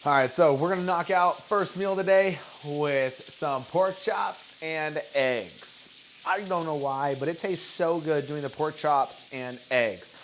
All right, so we're gonna knock out first meal of the day with some pork chops and eggs. I don't know why, but it tastes so good doing the pork chops and eggs.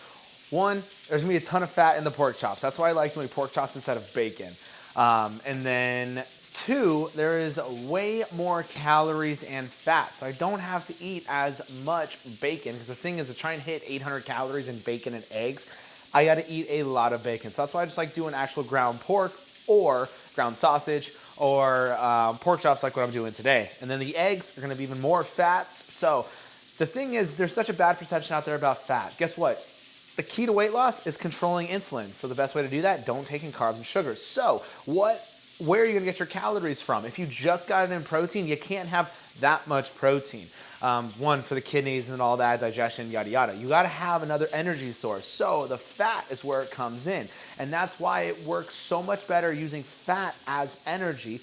One, there's gonna be a ton of fat in the pork chops. That's why I like doing pork chops instead of bacon. And then two, there is way more calories and fat. So I don't have to eat as much bacon because the thing is to try and hit 800 calories in bacon and eggs, I gotta eat a lot of bacon. So that's why I just like doing actual ground pork or ground sausage or pork chops like what I'm doing today. And then the eggs are gonna be even more fats. So the thing is, there's such a bad perception out there about fat. Guess what? The key to weight loss is controlling insulin. So the best way to do that, don't take in carbs and sugars. So where are you gonna get your calories from? If you just got it in protein, you can't have that much protein. One, for the kidneys and all that, digestion, yada, yada. You gotta have another energy source. So the fat is where it comes in. And that's why it works so much better using fat as energy.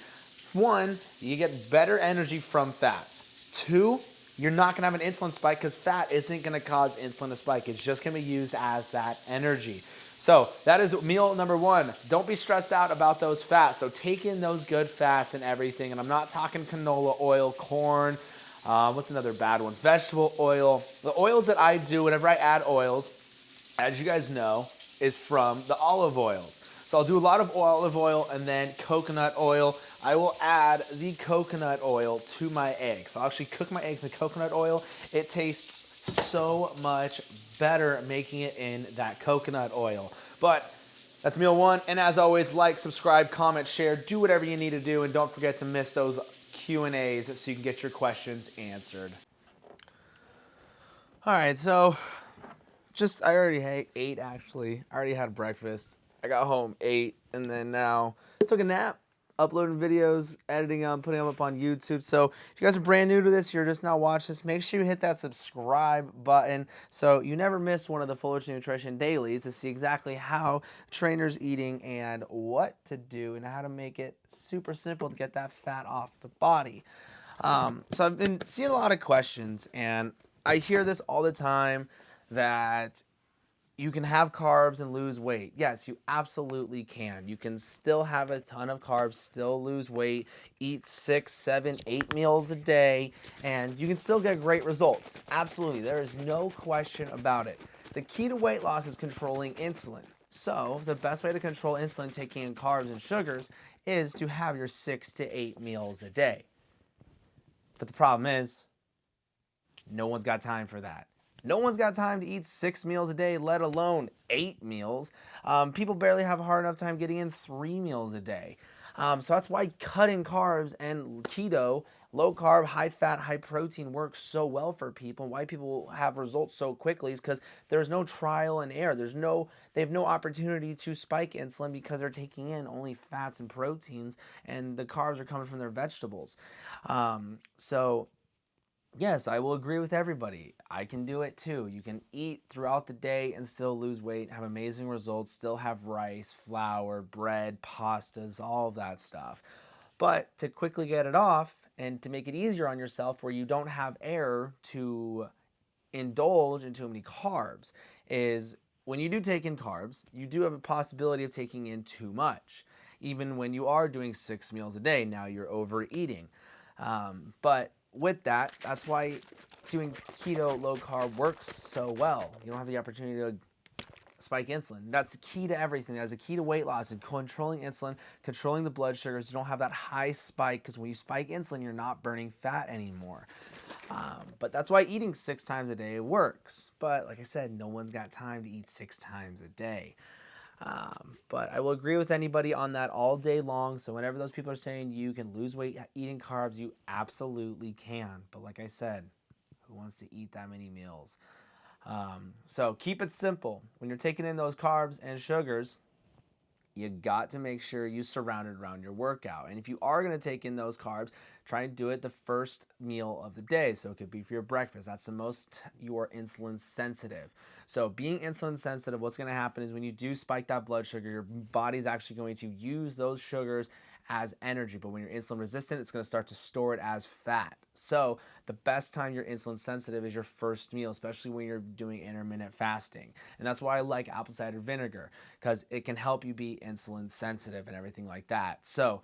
One, you get better energy from fats. Two, you're not gonna have an insulin spike because fat isn't gonna cause insulin to spike. It's just gonna be used as that energy. So that is meal number one. Don't be stressed out about those fats. So take in those good fats and everything. And I'm not talking canola oil, corn, what's another bad one? Vegetable oil. The oils that I do whenever I add oils, as you guys know, is from the olive oils. So I'll do a lot of olive oil and then coconut oil. I will add the coconut oil to my eggs. I'll actually cook my eggs in coconut oil. It tastes so much better making it in that coconut oil. But that's meal one. And as always, like, subscribe, comment, share, do whatever you need to do. And don't forget to miss those Q&As so you can get your questions answered. All right, so I already ate actually. I already had breakfast. I got home, ate, and then now I took a nap, uploading videos, editing them, putting them up on YouTube. So if you guys are brand new to this, you're just now watching this, make sure you hit that subscribe button so you never miss one of the Fullerton Nutrition Dailies to see exactly how trainers eating and what to do and how to make it super simple to get that fat off the body. So I've been seeing a lot of questions, and I hear this all the time that you can have carbs and lose weight. Yes, you absolutely can. You can still have a ton of carbs, still lose weight, eat 6, 7, 8 meals a day, and you can still get great results. Absolutely, there is no question about it. The key to weight loss is controlling insulin. So the best way to control insulin, taking in carbs and sugars, is to have your 6 to 8 meals a day. But the problem is, no one's got time for that. No one's got time to eat 6 meals a day, let alone 8 meals. People barely have a hard enough time getting in 3 meals a day. So that's why cutting carbs and keto, low carb, high fat, high protein works so well for people. Why people have results so quickly is because there's no trial and error. They have no opportunity to spike insulin because they're taking in only fats and proteins, and the carbs are coming from their vegetables. So yes, I will agree with everybody. I can do it too. You can eat throughout the day and still lose weight, have amazing results, still have rice, flour, bread, pastas, all of that stuff. But to quickly get it off and to make it easier on yourself where you don't have air to indulge in too many carbs is when you do take in carbs, you do have a possibility of taking in too much. Even when you are doing 6 meals a day, now you're overeating. But with that, that's why doing keto low carb works so well. You don't have the opportunity to spike insulin. That's the key to everything. That's the key to weight loss and controlling insulin, controlling the blood sugars. You don't have that high spike because when you spike insulin, you're not burning fat anymore. But that's why eating 6 times a day works. But like I said, no one's got time to eat 6 times a day. But I will agree with anybody on that all day long. So whenever those people are saying you can lose weight eating carbs, you absolutely can. But like I said, who wants to eat that many meals? So keep it simple. When you're taking in those carbs and sugars, you got to make sure you surround it around your workout. And if you are going to take in those carbs, try and do it the first meal of the day. So it could be for your breakfast. That's the most you're insulin sensitive. So being insulin sensitive, what's going to happen is when you do spike that blood sugar, your body's actually going to use those sugars as energy. But when you're insulin resistant, it's going to start to store it as fat. So the best time you're insulin sensitive is your first meal, especially when you're doing intermittent fasting. And that's why I like apple cider vinegar, because it can help you be insulin sensitive and everything like that. So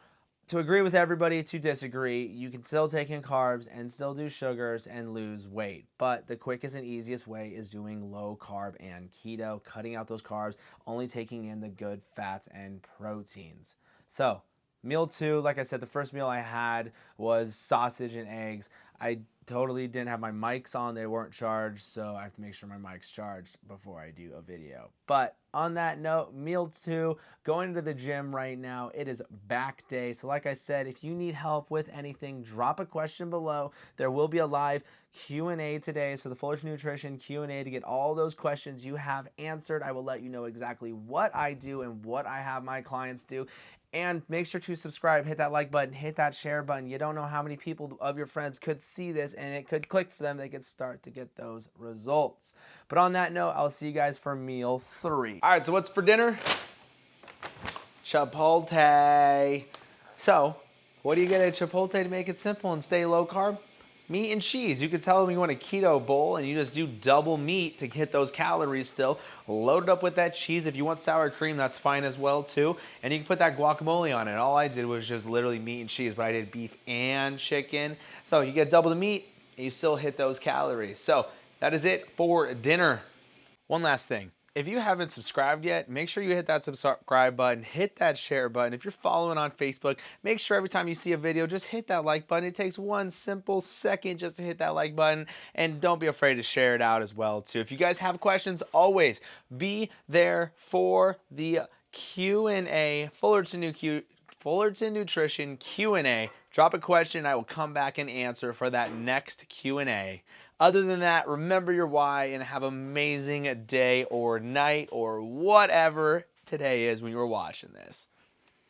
to agree with everybody, to disagree, you can still take in carbs and still do sugars and lose weight. But the quickest and easiest way is doing low carb and keto, cutting out those carbs, only taking in the good fats and proteins. So meal two, like I said, the first meal I had was sausage and eggs. I totally didn't have my mics on. They weren't charged, so I have to make sure my mic's charged before I do a video. But on that note, meal two, going to the gym right now. It is back day. So like I said, if you need help with anything, drop a question below. There will be a live Q&A today. So the Fullerton Nutrition Q&A to get all those questions you have answered. I will let you know exactly what I do and what I have my clients do. And make sure to subscribe, hit that like button, hit that share button. You don't know how many people of your friends could see this and it could click for them. They could start to get those results. But on that note, I'll see you guys for meal three. All right, so what's for dinner? Chipotle. So, what do you get at Chipotle to make it simple and stay low carb? Meat and cheese. You could tell them you want a keto bowl and you just do double meat to hit those calories still. Load it up with that cheese. If you want sour cream, that's fine as well too. And you can put that guacamole on it. All I did was just literally meat and cheese, but I did beef and chicken. So you get double the meat and you still hit those calories. So that is it for dinner. One last thing. If you haven't subscribed yet, make sure you hit that subscribe button, hit that share button. If you're following on Facebook, make sure every time you see a video, just hit that like button. It takes 1 simple second just to hit that like button, and don't be afraid to share it out as well too. If you guys have questions, always be there for the Q&A, Fullerton Nutrition Q&A. Drop a question, I will come back and answer for that next Q&A. Other than that, remember your why and have an amazing day or night or whatever today is when you're watching this.